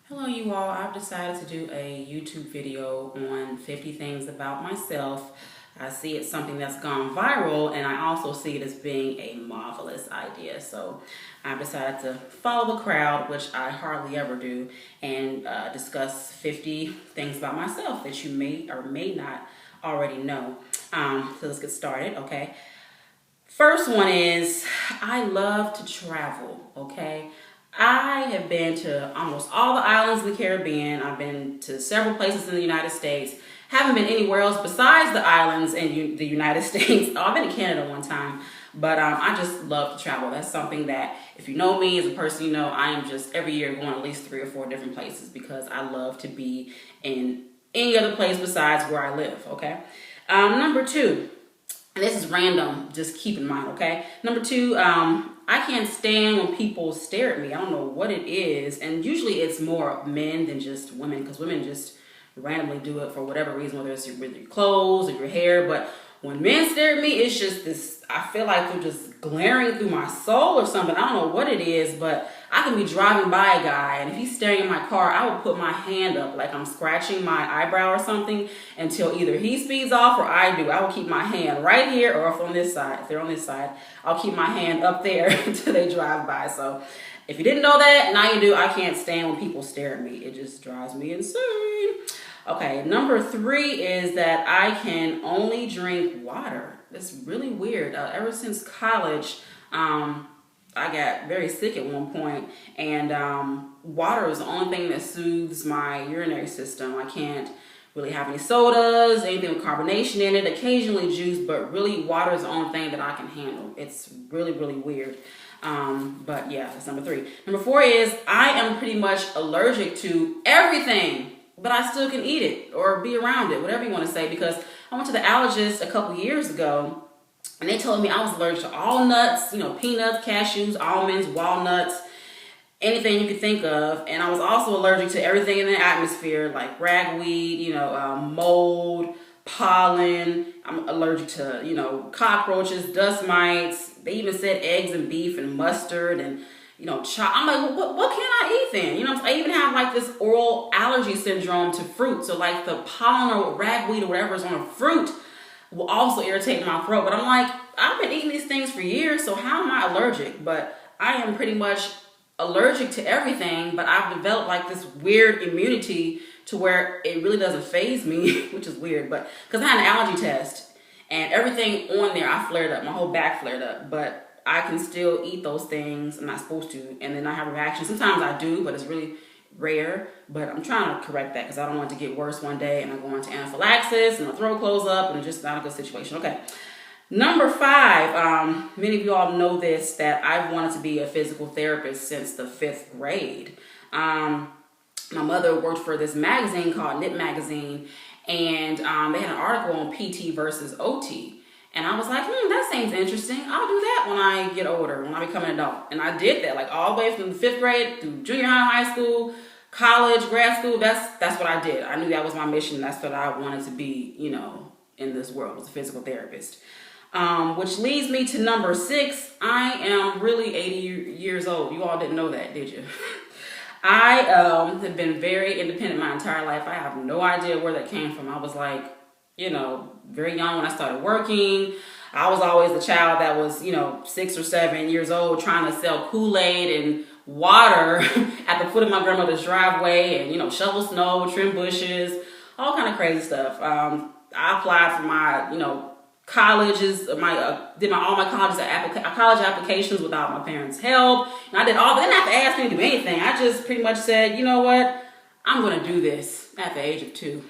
Hello you all, I've decided to do a YouTube video on 50 things about myself. I see it's something that's gone viral and I also see it as being a marvelous idea. So I've decided to follow the crowd, which I hardly ever do, and discuss 50 things about myself that you may or may not already know. So let's get started, okay? First one is I love to travel, okay? I have been to almost all the islands in the Caribbean. I've been to several places in the United States. Haven't been anywhere else besides the islands in the United States. Oh, I've been to Canada one time, but I just love to travel. That's something that, if you know me as a person, you know I am just every year going at least 3 or 4 different places because I love to be in any other place besides where I live, okay? Number 2. And this is random, just keep in mind, okay? Number 2, I can't stand when people stare at me. I don't know what it is. And usually it's more men than just women, because women just randomly do it for whatever reason, whether it's with your clothes or your hair. But when men stare at me, it's just this, I feel like they're just glaring through my soul or something. I don't know what it is, but I can be driving by a guy, and if he's staring at my car, I will put my hand up like I'm scratching my eyebrow or something until either he speeds off or I do. I will keep my hand right here, or if on this side, if they're on this side, I'll keep my hand up there until they drive by. So if you didn't know that, now you do. I can't stand when people stare at me. It just drives me insane. Okay, number 3 is that I can only drink water. That's really weird. Ever since college, I got very sick at one point, and water is the only thing that soothes my urinary system. I can't really have any sodas, anything with carbonation in it, occasionally juice, but really water is the only thing that I can handle. It's really, really weird. But yeah, that's number 3. Number 4 is I am pretty much allergic to everything, but I still can eat it or be around it, whatever you want to say, because I went to the allergist a couple years ago, and they told me I was allergic to all nuts, peanuts, cashews, almonds, walnuts, anything you could think of. And I was also allergic to everything in the atmosphere, like ragweed, mold, pollen. I'm allergic to, cockroaches, dust mites. They even said eggs and beef and mustard and, I'm like, what can I eat then? I even have like this oral allergy syndrome to fruit. So like the pollen or ragweed or whatever is on a fruit will also irritate my throat. But I'm like, I've been eating these things for years, so how am I allergic? But I am pretty much allergic to everything, but I've developed like this weird immunity to where it really doesn't faze me, which is weird, but because I had an allergy test and everything on there, I flared up, my whole back flared up, but I can still eat those things. I'm not supposed to, and then I have a reaction. Sometimes I do, but it's really rare, but I'm trying to correct that because I don't want it to get worse one day and I go into anaphylaxis and my throat close up and it's just not a good situation. Okay. Number 5, many of you all know this, that I've wanted to be a physical therapist since the 5th grade. My mother worked for this magazine called Knit Magazine, and they had an article on PT versus OT. And I was like, that seems interesting. I'll do that when I get older, when I become an adult. And I did that, like all the way from the 5th grade through junior high, high school, college, grad school. That's what I did. I knew that was my mission. That's what I wanted to be, in this world, was a physical therapist. Which leads me to number 6. I am really 80 years old. You all didn't know that, did you? I have been very independent my entire life. I have no idea where that came from. I was like, very young when I started working. I was always the child that was, 6 or 7 years old trying to sell Kool-Aid and water at the foot of my grandmother's driveway and, shovel snow, trim bushes, all kind of crazy stuff. I applied for my, colleges, did all my college applications without my parents' help. And I did all, they didn't have to ask me to do anything. I just pretty much said, you know what? I'm going to do this at the age of 2.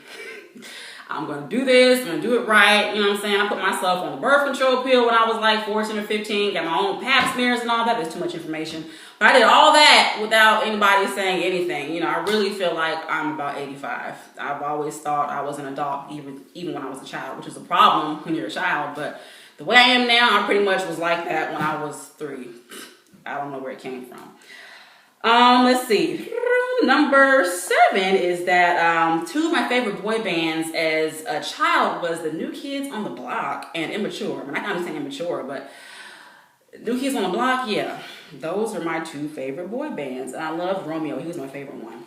I'm going to do this. I'm going to do it right. You know what I'm saying? I put myself on the birth control pill when I was like 14 or 15. Got my own pap smears and all that. There's too much information. But I did all that without anybody saying anything. I really feel like I'm about 85. I've always thought I was an adult even when I was a child, which is a problem when you're a child. But the way I am now, I pretty much was like that when I was 3. I don't know where it came from. Let's see. Number 7 is that 2 of my favorite boy bands as a child was the New Kids on the Block and Immature. I can understand Immature, but New Kids on the Block, yeah. Those are my 2 favorite boy bands. And I love Romeo. He was my favorite one.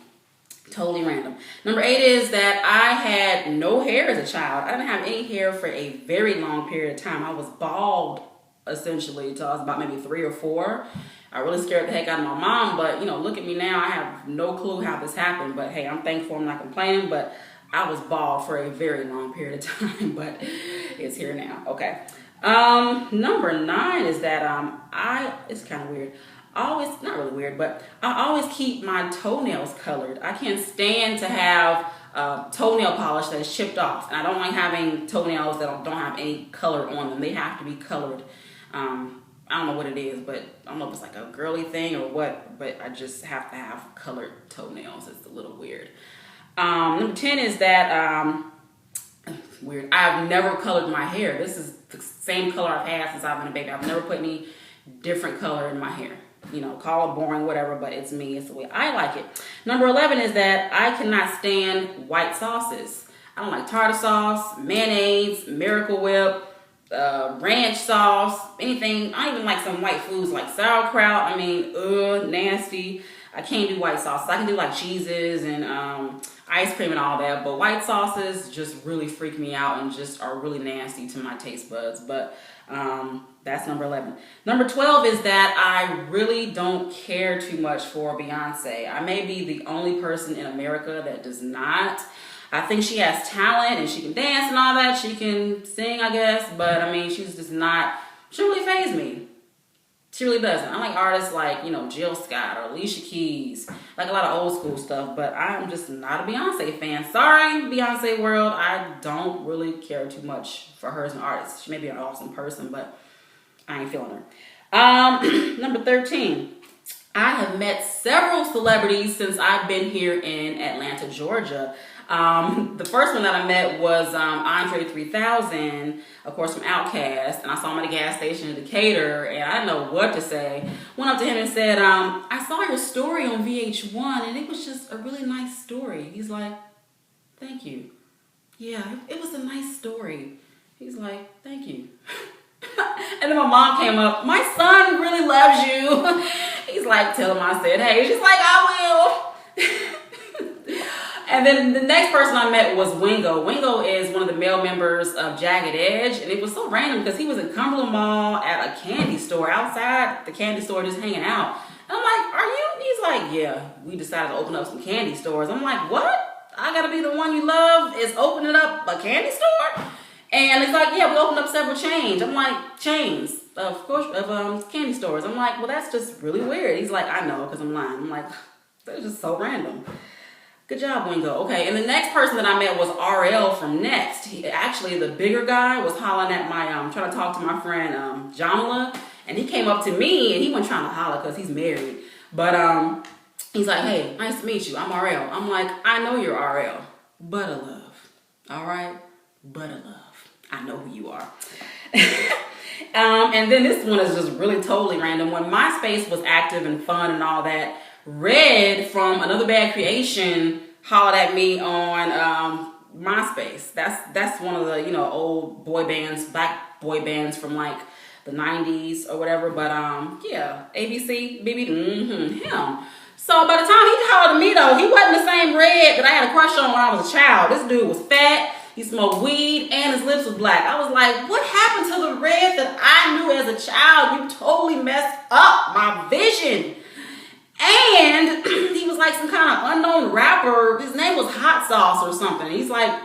Totally random. Number 8 is that I had no hair as a child. I didn't have any hair for a very long period of time. I was bald essentially until I was about maybe 3 or 4. I really scared the heck out of my mom, but look at me now. I have no clue how this happened, but hey, I'm thankful. I'm not complaining, but I was bald for a very long period of time, but it's here now. Okay. Number 9 is that it's kind of weird. Not really weird, but I always keep my toenails colored. I can't stand to have toenail polish that is chipped off. And I don't like having toenails that don't have any color on them. They have to be colored. I don't know what it is, but I don't know if it's like a girly thing or what, but I just have to have colored toenails. It's a little weird. Number 10 is that, weird, I've never colored my hair. This is the same color I've had since I've been a baby. I've never put any different color in my hair. Call it boring, whatever, but it's me. It's the way I like it. Number 11 is that I cannot stand white sauces. I don't like tartar sauce, mayonnaise, Miracle Whip, ranch sauce, anything. I don't even like some white foods like sauerkraut. Nasty. I can't do white sauces. I can do like cheeses and ice cream and all that, but white sauces just really freak me out and just are really nasty to my taste buds. But that's number 11. Number 12 is that I really don't care too much for Beyonce. I may be the only person in America that does not. I think she has talent and she can dance and all that. She can sing, I guess, but she's just not, she really faze me. She really doesn't. I like artists like, Jill Scott or Alicia Keys, like a lot of old school stuff, but I'm just not a Beyonce fan. Sorry, Beyonce world. I don't really care too much for her as an artist. She may be an awesome person, but I ain't feeling her. Number 13. I have met several celebrities since I've been here in Atlanta, Georgia. The first one that I met was Andre 3000, of course, from Outkast, and I saw him at a gas station in Decatur, and I didn't know what to say. Went up to him and said, I saw your story on VH1, and it was just a really nice story. He's like, thank you. Yeah, it was a nice story. He's like, thank you. And then my mom came up, my son really loves you. He's like, tell him I said, hey. She's like, I will. And then the next person I met was Wingo. Wingo is one of the male members of Jagged Edge, and it was so random because he was in Cumberland Mall at a candy store, outside the candy store just hanging out. And I'm like, are you? He's like, yeah, we decided to open up some candy stores. I'm like, what? I gotta be the one you love is opening up a candy store? And it's like, yeah, we opened up several chains. I'm like, chains, of course, of candy stores. I'm like, well, that's just really weird. He's like, I know, because I'm lying. I'm like, that's just so random. Good job, Wingo. Okay, and the next person that I met was RL from Next. He actually, the bigger guy, was hollering at my, trying to talk to my friend Jamala, and he came up to me, and he wasn't trying to holler because he's married. But he's like, hey, nice to meet you. I'm RL. I'm like, I know you're RL. Butter love. All right? Butter love. I know who you are. And then this one is just really totally random. When MySpace was active and fun and all that, Red from Another Bad Creation hollered at me on MySpace. That's one of the old boy bands, black boy bands from like the 90s or whatever. But yeah, ABC, BB, him. So by the time he hollered at me though, he wasn't the same Red that I had a crush on when I was a child. This dude was fat. He smoked weed and his lips was black. I was like, what happened to the Red that I knew as a child? You totally messed up my vision. And he was like some kind of unknown rapper. His name was Hot Sauce or something. He's like,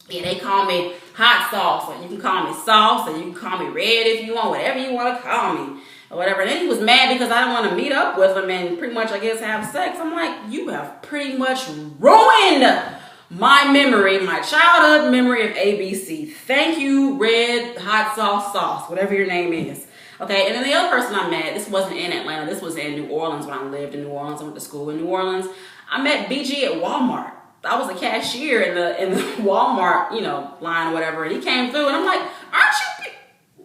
yeah, they call me Hot Sauce. Or you can call me Sauce. Or you can call me Red if you want. Whatever you want to call me. Or whatever. And then he was mad because I didn't want to meet up with him and pretty much, I guess, have sex. I'm like, you have pretty much ruined my memory, my childhood memory of ABC. Thank you, Red Hot Sauce, whatever your name is. Okay, and then the other person I met, this wasn't in Atlanta, this was in New Orleans when I lived in New Orleans. I went to school in New Orleans. I met BG at Walmart. I was a cashier in the Walmart, line or whatever, and he came through and I'm like, aren't you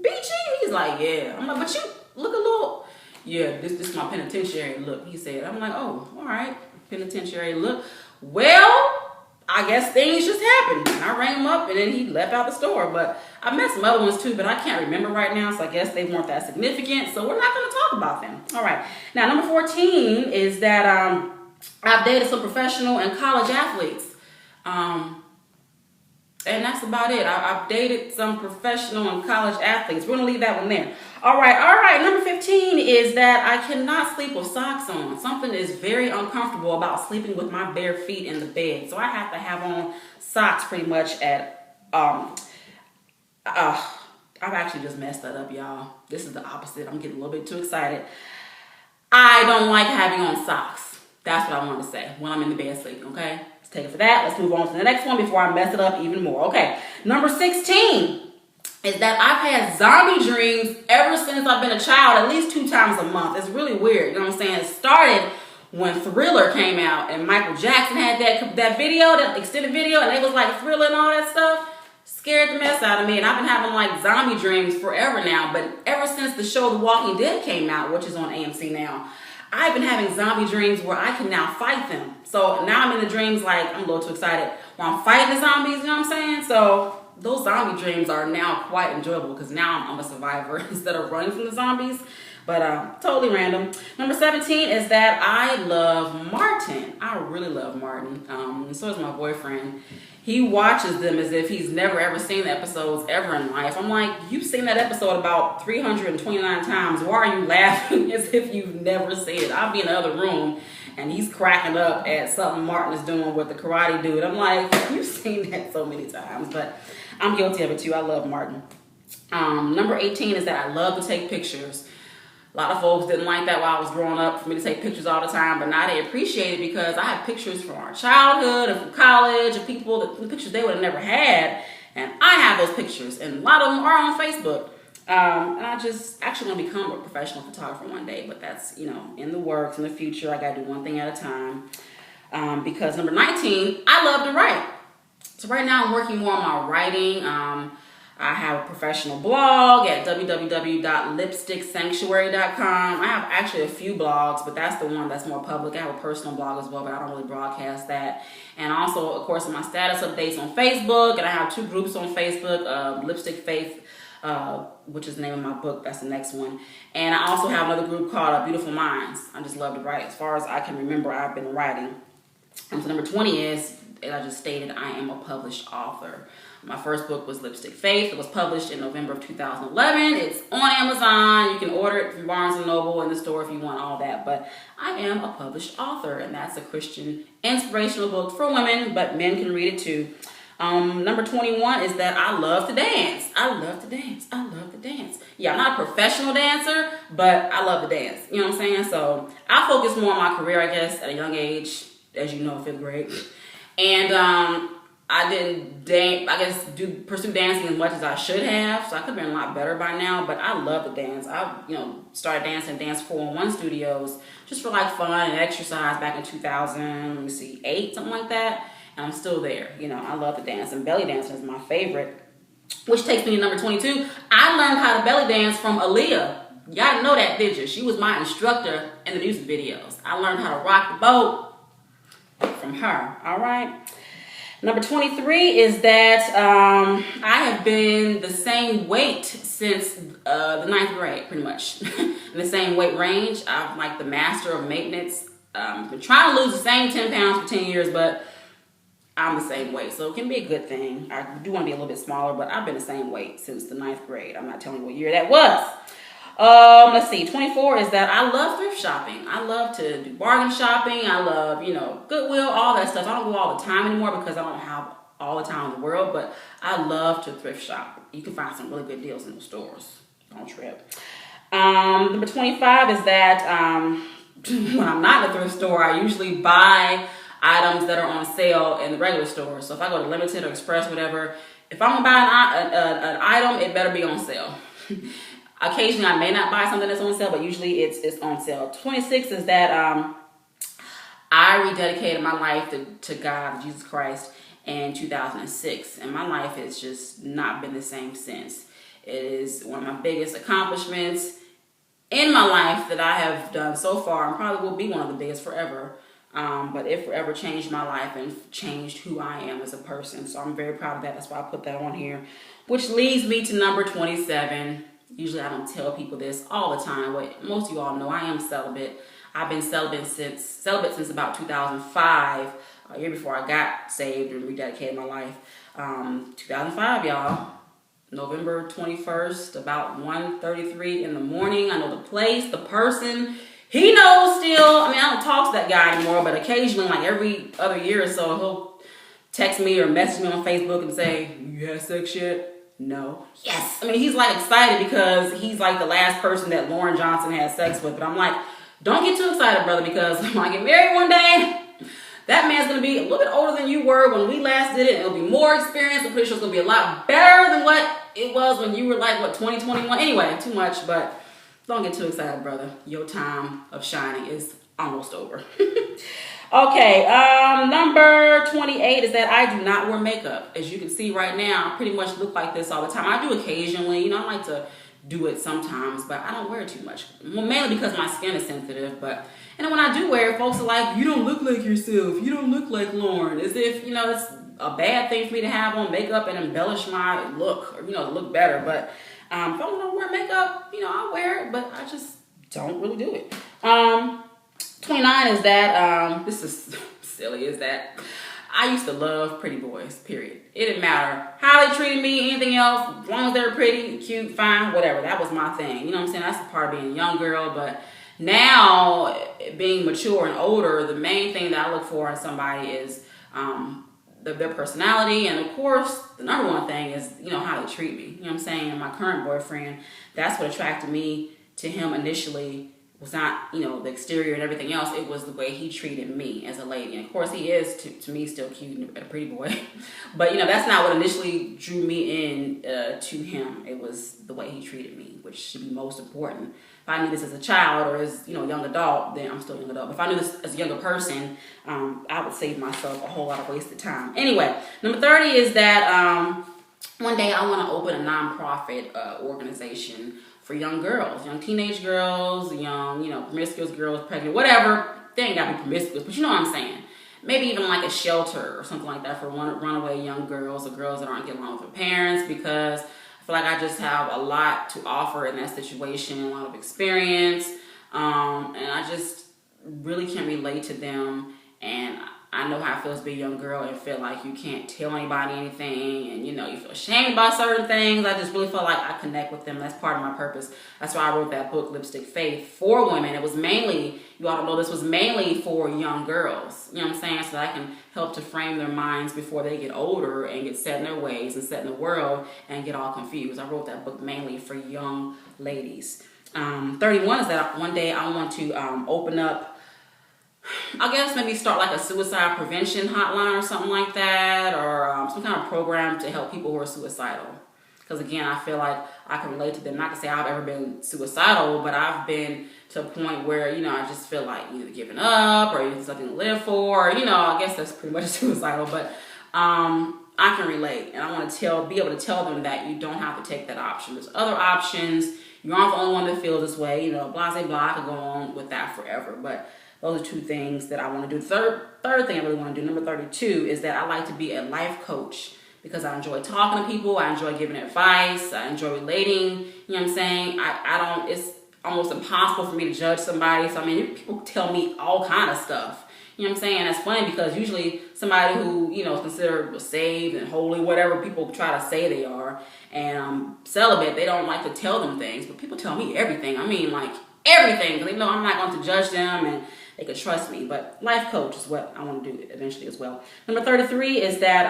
BG? He's like, yeah. I'm like, but you look a little, yeah, this is my penitentiary look, he said. I'm like, oh, all right, penitentiary look. Well, I guess things just happened. And I rang him up and then he left out the store. But I met some other ones too, but I can't remember right now. So I guess they weren't that significant. So we're not going to talk about them. All right. Now, number 14 is that I've dated some professional and college athletes. And that's about it. I've dated some professional and college athletes. We're going to leave that one there. All right. Number 15 is that I cannot sleep with socks on. Something is very uncomfortable about sleeping with my bare feet in the bed. So I have to have on socks pretty much at, I've actually just messed that up, y'all. This is the opposite. I'm getting a little bit too excited. I don't like having on socks. That's what I wanted to say when I'm in the bed sleeping, okay? Let's take it for that. Let's move on to the next one before I mess it up even more. Okay, number 16 is that I've had zombie dreams ever since I've been a child, at least 2 times a month. It's really weird, you know what I'm saying? It started when Thriller came out and Michael Jackson had that video, that extended video, and it was like Thriller and all that stuff. Scared the mess out of me, and I've been having like zombie dreams forever now, but ever since the show The Walking Dead came out, which is on AMC now, I've been having zombie dreams where I can now fight them. So now I'm in the dreams like, I'm a little too excited, when I'm fighting the zombies, you know what I'm saying? So those zombie dreams are now quite enjoyable because now I'm a survivor instead of running from the zombies. But totally random. Number 17 is that I love Martin. I really love Martin. And so is my boyfriend. He watches them as if he's never ever seen the episodes ever in life. I'm like, you've seen that episode about 329 times. Why are you laughing as if you've never seen it? I'll be in the other room and he's cracking up at something Martin is doing with the karate dude. I'm like, you've seen that so many times, but I'm guilty of it too. I love Martin. Number 18 is that I love to take pictures. A lot of folks didn't like that while I was growing up, for me to take pictures all the time, but now they appreciate it because I have pictures from our childhood and from college of people, the pictures they would have never had, and I have those pictures, and a lot of them are on Facebook. And I just actually want to become a professional photographer one day, but that's, you know, in the works, in the future. I got to do one thing at a time. Because number 19, I love to write. So right now I'm working more on my writing. I have a professional blog at www.lipsticksanctuary.com. I have actually a few blogs, but that's the one that's more public. I have a personal blog as well, but I don't really broadcast that. And also, of course, my status updates on Facebook, and I have 2 groups on Facebook, Lipstick Faith, which is the name of my book. That's the next one. And I also have another group called Beautiful Minds. I just love to write. As far as I can remember, I've been writing. And so number 20 is, as I just stated, I am a published author. My first book was Lipstick Faith. It was published in November of 2011. It's on Amazon. You can order it from Barnes & Noble, in the store if you want all that. But I am a published author, and that's a Christian inspirational book for women, but men can read it too. Number 21 is that I love to dance. I love to dance. I love to dance. Yeah, I'm not a professional dancer, but I love to dance. You know what I'm saying? So I focus more on my career, I guess, at a young age, as you know, 5th grade. And I didn't pursue dancing as much as I should have, so I could have been a lot better by now, but I love to dance. I, started dancing at Dance 411 Studios just for like fun and exercise back in 2008, something like that, and I'm still there. I love to dance, and belly dancing is my favorite, which takes me to number 22. I learned how to belly dance from Aaliyah. Y'all didn't know that, did you? She was my instructor in the music videos. I learned how to rock the boat from her, all right? Number 23 is that I have been the same weight since the 9th grade, pretty much. In the same weight range. I'm like the master of maintenance. I've been trying to lose the same 10 pounds for 10 years, but I'm the same weight, so it can be a good thing. I do want to be a little bit smaller, but I've been the same weight since the 9th grade. I'm not telling you what year that was. Let's see, 24 is that I love thrift shopping. I love to do bargain shopping. I love, Goodwill, all that stuff. I don't go all the time anymore because I don't have all the time in the world, but I love to thrift shop. You can find some really good deals in the stores. Don't trip. Number 25 is that when I'm not in the thrift store, I usually buy items that are on sale in the regular store. So if I go to Limited or Express, whatever, if I'm going to buy an item, it better be on sale. Occasionally, I may not buy something that's on sale, but usually it's on sale. 26 is that I rededicated my life to God, Jesus Christ, in 2006. And my life has just not been the same since. It is one of my biggest accomplishments in my life that I have done so far, and probably will be one of the biggest forever. But it forever changed my life and changed who I am as a person. So I'm very proud of that. That's why I put that on here. Which leads me to number 27. Usually I don't tell people this all the time, but most of you all know I am celibate. I've been celibate since about 2005, a year before I got saved and rededicated my life. 2005, y'all. November 21st, about 1:33 in the morning. I know the place, the person. He knows still. I mean, I don't talk to that guy anymore, but occasionally, like every other year or so, he'll text me or message me on Facebook and say, "You had sex yet?" No. Yes. I mean, he's like excited because he's like the last person that Lauren Johnson had sex with. But I'm like, don't get too excited, brother, because when I get married one day, that man's going to be a little bit older than you were when we last did it. And it'll be more experience. I'm pretty sure it's going to be a lot better than what it was when you were like, 2021? Anyway, too much, but don't get too excited, brother. Your time of shining is almost over. Okay, number 28 is that I do not wear makeup. As you can see right now, I pretty much look like this all the time. I do occasionally, I like to do it sometimes, but I don't wear it too much. Well, mainly because my skin is sensitive, and then when I do wear it, folks are like, "You don't look like yourself. You don't look like Lauren." As if, it's a bad thing for me to have on makeup and embellish my look, or, to look better. But if I don't wear makeup, I wear it, but I just don't really do it. 29 is that, this is silly, is that I used to love pretty boys, period. It didn't matter how they treated me, anything else, as long as they were pretty, cute, fine, whatever. That was my thing. You know what I'm saying? That's the part of being a young girl. But now, being mature and older, the main thing that I look for in somebody is their personality. And of course, the number one thing is, how they treat me. You know what I'm saying? And my current boyfriend, that's what attracted me to him initially. Was not, the exterior and everything else. It was the way he treated me as a lady. And of course, he is, to me, still cute and a pretty boy. But, that's not what initially drew me in to him. It was the way he treated me, which should be most important. If I knew this as a child or as, young adult, then I'm still a young adult. But if I knew this as a younger person, I would save myself a whole lot of wasted time. Anyway, number 30 is that one day I want to open a nonprofit organization for young girls, young teenage girls, young, promiscuous girls, pregnant, whatever. They ain't got to be promiscuous, but you know what I'm saying. Maybe even like a shelter or something like that for runaway young girls or girls that aren't getting along with their parents, because I feel like I just have a lot to offer in that situation, a lot of experience, and I just really can relate to them. And I know how it feels to be a young girl and feel like you can't tell anybody anything, and you feel ashamed about certain things. I just really feel like I connect with them. That's part of my purpose. That's why I wrote that book, Lipstick Faith, for women. It was mainly, you ought to know, this was mainly for young girls. You know what I'm saying? So that I can help to frame their minds before they get older and get set in their ways and set in the world and get all confused. I wrote that book mainly for young ladies. 31 is that one day I want to open up, I guess maybe start like a suicide prevention hotline or something like that, or some kind of program to help people who are suicidal. Because again, I feel like I can relate to them. Not to say I've ever been suicidal, but I've been to a point where, I just feel like either giving up or there's something to live for. I guess that's pretty much suicidal, but I can relate. And I want to be able to tell them that you don't have to take that option. There's other options. You aren't the only one that feels this way. Blah, blah, blah. I could go on with that forever, but those are two things that I want to do. Third thing I really want to do, number 32, is that I like to be a life coach because I enjoy talking to people. I enjoy giving advice. I enjoy relating. You know what I'm saying? It's almost impossible for me to judge somebody. So, people tell me all kind of stuff. You know what I'm saying? That's funny because usually somebody who, is considered saved and holy, whatever people try to say they are, and celibate, they don't like to tell them things. But people tell me everything. Everything. Because they know I'm not going to judge them and they could trust me. But life coach is what I want to do eventually as well. Number 33 is that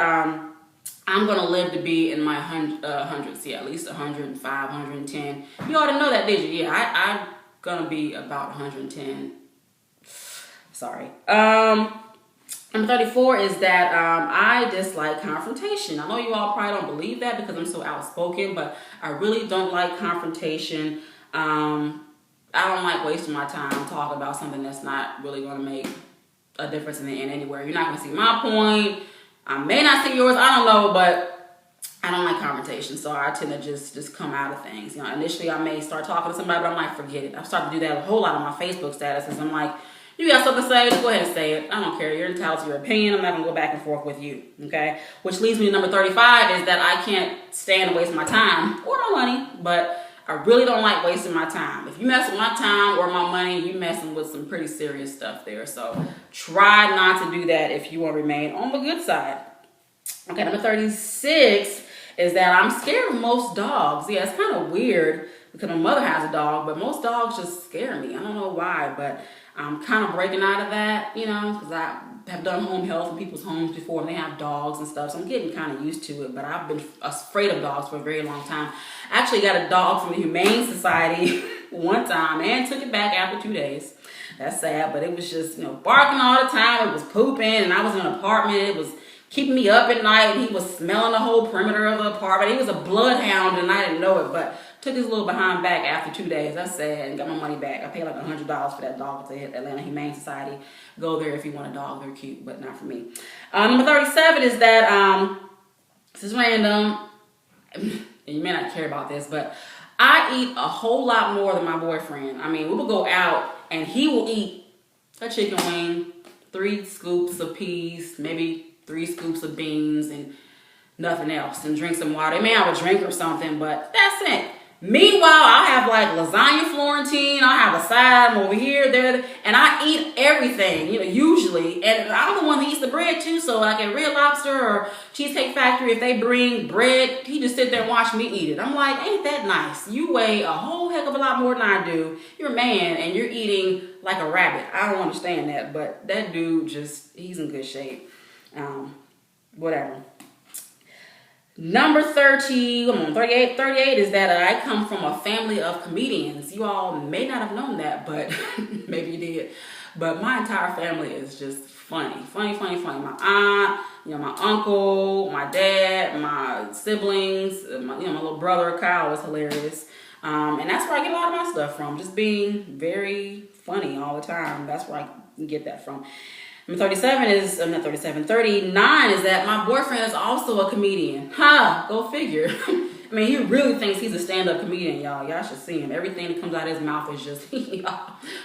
I'm going to live to be in my hundreds. Yeah, at least 105, 110. You ought to know that, did you? Yeah, I'm going to be about 110. Sorry. Number 34 is that I dislike confrontation. I know you all probably don't believe that because I'm so outspoken, but I really don't like confrontation. I don't like wasting my time talking about something that's not really going to make a difference in the end anywhere. You're not going to see my point. I may not see yours. I don't know, but I don't like confrontation. So I tend to just come out of things. Initially I may start talking to somebody, but I'm like, forget it. I've started to do that a whole lot on my Facebook statuses. I'm like, you got something to say, just go ahead and say it. I don't care. You're entitled to your opinion. I'm not going to go back and forth with you. Okay? Which leads me to number 35 is that I can't stand to waste my time or my money, but I really don't like wasting my time. If you mess with my time or my money, you messing with some pretty serious stuff there. So try not to do that if you want to remain on the good side. Okay, number 36 is that I'm scared of most dogs. Yeah, it's kind of weird because my mother has a dog, but most dogs just scare me. I don't know why, but I'm kind of breaking out of that, because I have done home health in people's homes before and they have dogs and stuff, so I'm getting kind of used to it, but I've been afraid of dogs for a very long time. I actually got a dog from the Humane Society one time and took it back after 2 days. That's sad, but it was just, barking all the time. It was pooping, and I was in an apartment. It was keeping me up at night, and he was smelling the whole perimeter of the apartment. He was a bloodhound, and I didn't know it, but took his little behind back after 2 days. That's sad, and got my money back. I paid like $100 for that dog at the Atlanta Humane Society. Go there if you want a dog. They're cute, but not for me. Number 37 is that, this is random, and you may not care about this, but I eat a whole lot more than my boyfriend. I mean, we will go out, and he will eat a chicken wing, 3 scoops of peas, maybe 3 scoops of beans, and nothing else, and drink some water. They may have a drink or something, but that's it. Meanwhile, I'll have like lasagna Florentine, I'll have a side over here, there, and I eat everything, usually. And I'm the one that eats the bread too, so like at Red Lobster or Cheesecake Factory, if they bring bread, he just sit there and watch me eat it. I'm like, ain't that nice? You weigh a whole heck of a lot more than I do. You're a man and you're eating like a rabbit. I don't understand that, but that dude he's in good shape. Whatever. Number 38 is that I come from a family of comedians. You all may not have known that, but maybe you did. But my entire family is just funny. My aunt, my uncle, my dad, my siblings, my little brother Kyle is hilarious. And that's where I get a lot of my stuff from, just being very funny all the time. That's where I get that from. Number 39 is that my boyfriend is also a comedian. Go figure. I mean, he really thinks he's a stand-up comedian, y'all. Y'all should see him. Everything that comes out of his mouth is just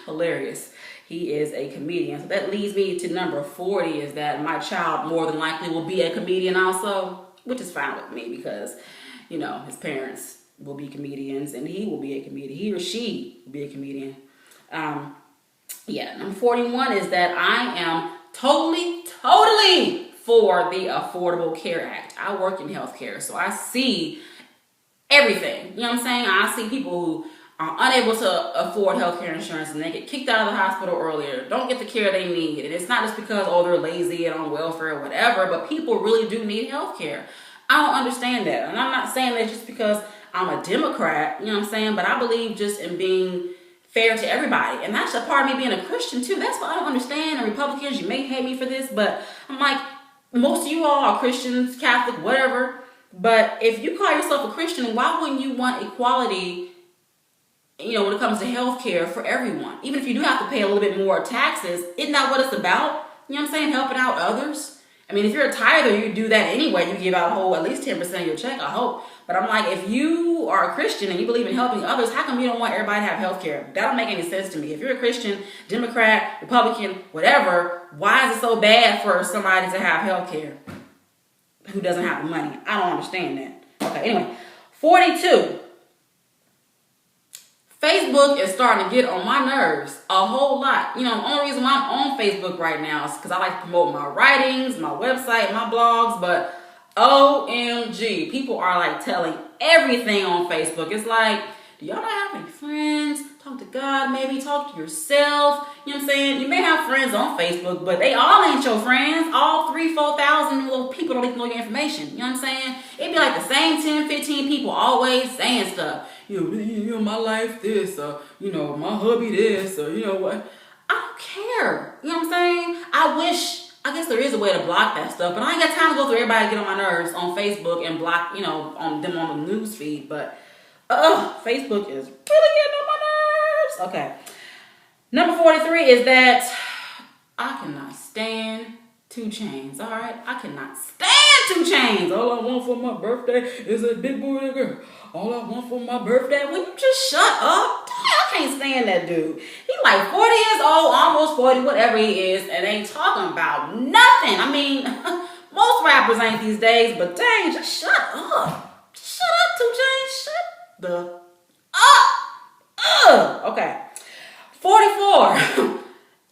hilarious. He is a comedian. So that leads me to number 40 is that my child more than likely will be a comedian also, which is fine with me because, his parents will be comedians and he will be a comedian. He or she will be a comedian. Number 41 is that I am totally for the Affordable Care Act. I work in healthcare, so I see everything. You know what I'm saying? I see people who are unable to afford healthcare insurance and they get kicked out of the hospital earlier, don't get the care they need. And it's not just because, they're lazy and on welfare or whatever, but people really do need healthcare. I don't understand that. And I'm not saying that just because I'm a Democrat, you know what I'm saying? But I believe just in being fair to everybody. And that's a part of me being a Christian too. That's what I don't understand. And Republicans, you may hate me for this, but I'm like, most of you all are Christians, Catholic, whatever. But if you call yourself a Christian, why wouldn't you want equality, when it comes to health care for everyone? Even if you do have to pay a little bit more taxes, isn't that what it's about? You know what I'm saying? Helping out others. I mean, if you're a tither, you do that anyway. You give out at least 10% of your check, I hope. But I'm like, if you are a Christian and you believe in helping others, how come you don't want everybody to have health care? That don't make any sense to me. If you're a Christian, Democrat, Republican, whatever, why is it so bad for somebody to have health care who doesn't have the money? I don't understand that. Okay, anyway, 42. Facebook is starting to get on my nerves a whole lot. The only reason why I'm on Facebook right now is because I like to promote my writings, my website, my blogs, but OMG, people are like telling everything on Facebook. It's like, do y'all not have any friends? Talk to God, maybe talk to yourself. You know what I'm saying? You may have friends on Facebook, but they all ain't your friends. All 3,000-4,000 little people don't even know your information. You know what I'm saying? It'd be like the same 10, 15 people always saying stuff. My life this, my hubby this, or what. I don't care. You know what I'm saying? I guess there is a way to block that stuff, but I ain't got time to go through everybody and get on my nerves on Facebook and block, on them on the news feed. But Facebook is really getting on my nerves. Okay. Number 43 is that I cannot stand 2 Chainz. All right, I cannot stand 2 Chainz. All I want for my birthday is a big booty girl. All I want for my birthday. Will you just shut up? I can't stand that dude. He like 40 years old, almost 40, whatever he is, and ain't talking about nothing. I mean, most rappers ain't these days, but dang, just shut up. Shut up, 2 Chainz. Shut the Okay. 44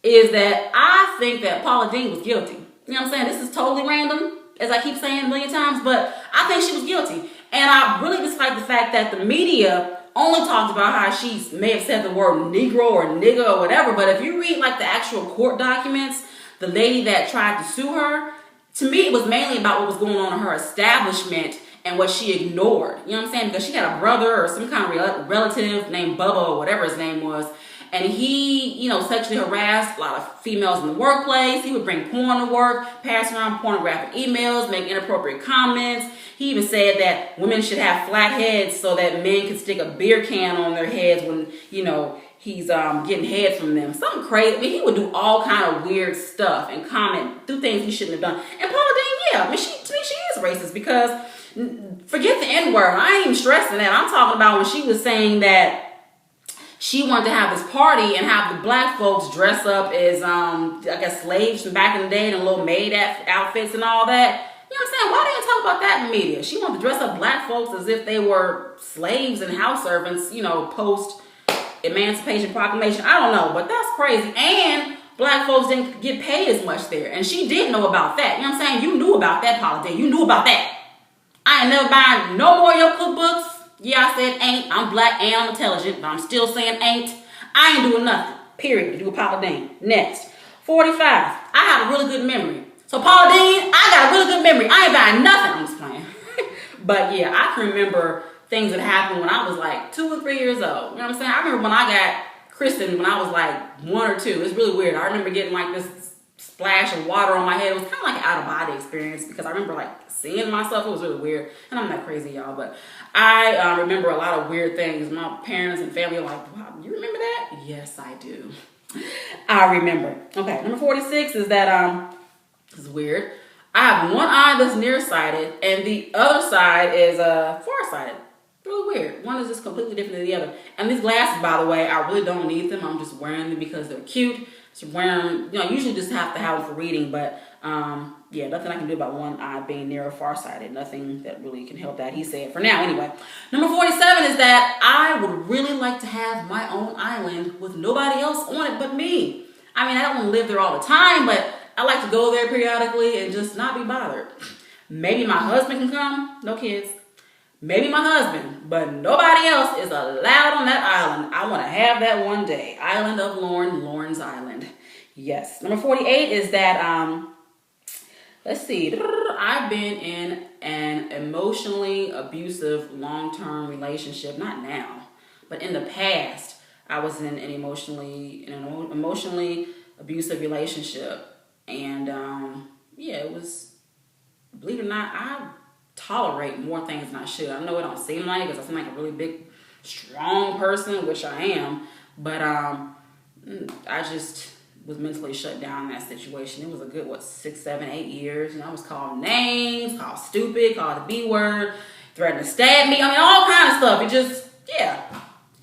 is that I think that Paula Deen was guilty. You know what I'm saying? This is totally random, as I keep saying a million times, but I think she was guilty. And I really dislike the fact that the media only talked about how she may have said the word Negro or nigga or whatever, but if you read like the actual court documents, the lady that tried to sue her, to me it was mainly about what was going on in her establishment and what she ignored. You know what I'm saying? Because she had a brother or some kind of relative named Bubba or whatever his name was, and he, you know, sexually harassed a lot of females in the workplace. He would bring porn to work, pass around pornographic emails, make inappropriate comments. He even said that women should have flat heads so that men can stick a beer can on their heads when, you know, he's getting head from them. Something crazy. I mean, he would do all kind of weird stuff and comment, do things he shouldn't have done. And Paula Deen, yeah, I mean, to me, she is racist because, forget the N-word. I ain't even stressing that. I'm talking about when she was saying that she wanted to have this party and have the black folks dress up as, I guess, slaves from back in the day and little maid outfits and all that. You know what I'm saying? Why didn't you talk about that in the media? She wanted to dress up black folks as if they were slaves and house servants, you know, post Emancipation Proclamation. I don't know, but that's crazy. And black folks didn't get paid as much there. And she did know about that. You know what I'm saying? You knew about that, Paula Deen. You knew about that. I ain't never buying no more of your cookbooks. Yeah, I said ain't. I'm black and I'm intelligent, but I'm still saying ain't. I ain't doing nothing. Period. To do with Paula Deen. Next. 45. I have a really good memory. So Paula Deen, I got a really good memory. I ain't buying nothing. I'm just playing. But yeah, I can remember things that happened when I was like 2 or 3 years old. You know what I'm saying? I remember when I got christened when I was like 1 or 2. It's really weird. I remember getting like this splash of water on my head. It was kind of like an out-of-body experience because I remember like seeing myself. It was really weird. And I'm not crazy, y'all, but I remember a lot of weird things. My parents and family are like, wow, you remember that? Yes, I do. I remember. Okay, number 46 is that, this is weird. I have one eye that's nearsighted and the other side is farsighted. Really weird. One is just completely different than the other. And these glasses, by the way, I really don't need them. I'm just wearing them because they're cute. Just wearing them, you know, usually just have to have them for reading, but yeah, nothing I can do about one eye being near or farsighted. Nothing that really can help that, he said, for now anyway. Number 47 is that I would really like to have my own island with nobody else on it but me. I mean, I don't want to live there all the time, but I like to go there periodically and just not be bothered. Maybe my husband can come, no kids. Maybe my husband, but nobody else is allowed on that island. I want to have that one day. Island of Lorne, Lorne's Island. Yes. Number 48 is that, let's see. I've been in an emotionally abusive long-term relationship. Not now, but in the past, I was in an emotionally abusive relationship. And, yeah, it was, believe it or not, I tolerate more things than I should. I know it don't seem like it because I seem like a really big, strong person, which I am. But I just was mentally shut down in that situation. It was a good, 6, 7, 8 years. You know, I was called names, called stupid, called the B word, threatened to stab me. I mean, all kinds of stuff. It just, yeah,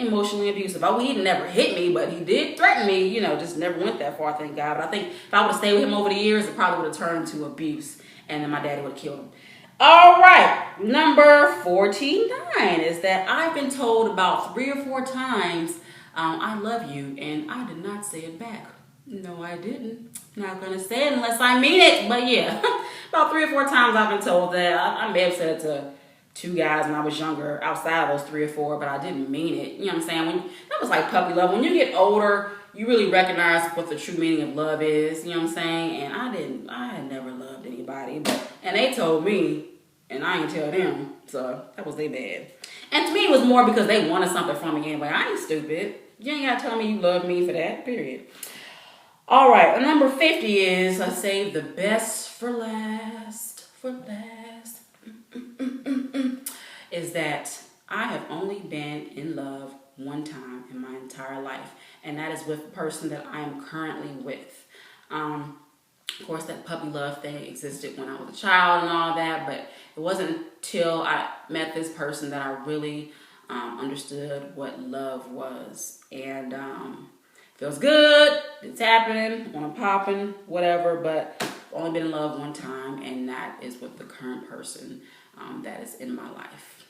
emotionally abusive. He never hit me, but he did threaten me. You know, just never went that far, thank God. But I think if I would have stayed with him over the years, it probably would have turned to abuse. And then my daddy would have killed him. All right, number 49 is that I've been told about 3 or 4 times, I love you, and I did not say it back. No, I didn't. Not gonna say it unless I mean it, but yeah, about 3 or 4 times I've been told that. I may have said it to 2 guys when I was younger, outside of those 3 or 4, but I didn't mean it. You know what I'm saying? That was like puppy love. When you get older, you really recognize what the true meaning of love is. You know what I'm saying? And I had never loved anybody, and they told me, and I ain't tell them, so that was their bad. And to me, it was more because they wanted something from me anyway. I ain't stupid. You ain't gotta tell me you love me for that, period. All right, number 50 is I saved the best for last. Is that I have only been in love one time in my entire life, and that is with the person that I am currently with. Of course, that puppy love thing existed when I was a child and all that, but it wasn't until I met this person that I really understood what love was. And feels good, it's happening, when I'm popping, whatever, but I've only been in love one time, and that is with the current person that is in my life.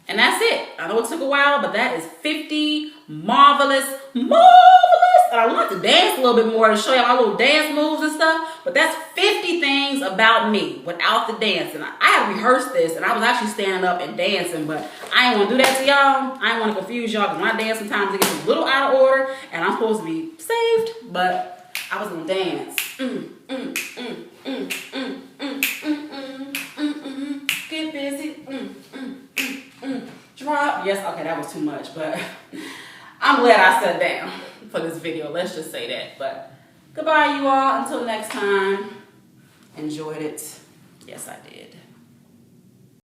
And that's it. I know it took a while, but that is 50 marvelous. And I want to dance a little bit more to show y'all my little dance moves and stuff, but that's 50 things about me without the dancing. I had to rehearse this, and I was actually standing up and dancing, but I ain't want to do that to y'all. I ain't want to confuse y'all, because when I dance sometimes it gets a little out of order, and I'm supposed to be saved, but I was going to dance. Get busy. Drop. Yes, okay, that was too much, but I'm glad I sat down for this video. Let's just say that. But goodbye, you all. Until next time. Enjoyed it. Yes, I did.